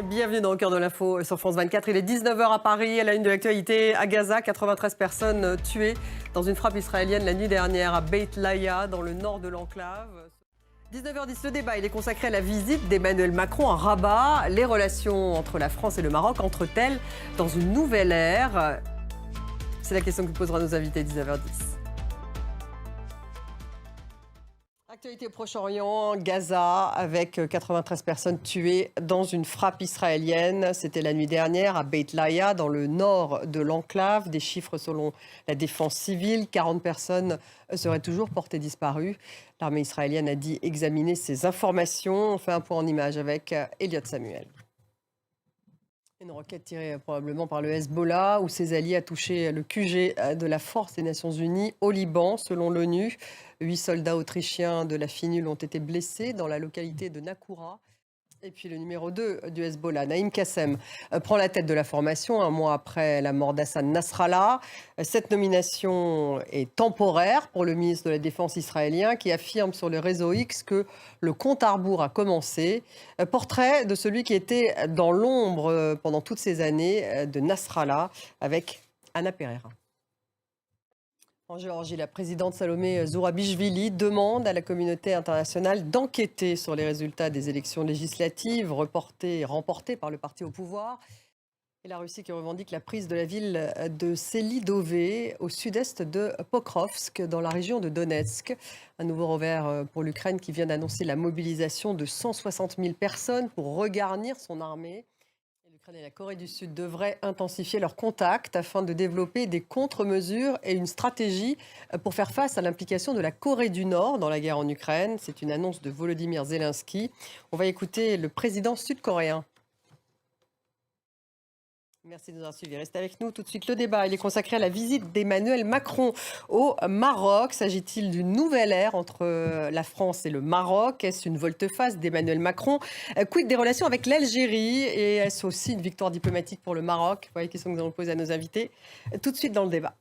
Bienvenue dans le cœur de l'info sur France 24. Il est 19 h à Paris. À la une de l'actualité, à Gaza, 93 personnes tuées dans une frappe israélienne la nuit dernière à Beit Laïa, dans le nord de l'enclave. 19h10, le débat il est consacré à la visite d'Emmanuel Macron à Rabat. Les relations entre la France et le Maroc entrent-elles dans une nouvelle ère? C'est la question que posera nos invités 19h10. Actualité au Proche-Orient, Gaza, avec 93 personnes tuées dans une frappe israélienne. C'était la nuit dernière à Beit Laïa, dans le nord de l'enclave. Des chiffres selon la défense civile, 40 personnes seraient toujours portées disparues. L'armée israélienne a dit examiner ces informations. On fait un point en images avec Elliot Samuel. Une roquette tirée probablement par le Hezbollah ou ses alliés a touché le QG de la force des Nations Unies au Liban, selon l'ONU. 8 soldats autrichiens de la FINUL ont été blessés dans la localité de Nakoura. Et puis le numéro 2 du Hezbollah, Naïm Kassem, prend la tête de la formation un mois après la mort d'Hassan Nasrallah. Cette nomination est temporaire pour le ministre de la Défense israélien qui affirme sur le réseau X que le compte à rebours a commencé. Portrait de celui qui était dans l'ombre pendant toutes ces années de Nasrallah avec Anna Pereira. En Géorgie, la présidente Salomé Zourabichvili demande à la communauté internationale d'enquêter sur les résultats des élections législatives reportées et remportées par le parti au pouvoir. Et la Russie qui revendique la prise de la ville de Selidové au sud-est de Pokrovsk, dans la région de Donetsk. Un nouveau revers pour l'Ukraine qui vient d'annoncer la mobilisation de 160 000 personnes pour regarnir son armée. L'Ukraine et la Corée du Sud devraient intensifier leurs contacts afin de développer des contre-mesures et une stratégie pour faire face à l'implication de la Corée du Nord dans la guerre en Ukraine. C'est une annonce de Volodymyr Zelensky. On va écouter le président sud-coréen. Merci de nous avoir suivis. Restez avec nous tout de suite. Le débat il est consacré à la visite d'Emmanuel Macron au Maroc. S'agit-il d'une nouvelle ère entre la France et le Maroc? Est-ce une volte-face d'Emmanuel Macron? Quid des relations avec l'Algérie? Et est-ce aussi une victoire diplomatique pour le Maroc? Voilà les questions que nous allons poser à nos invités tout de suite dans le débat.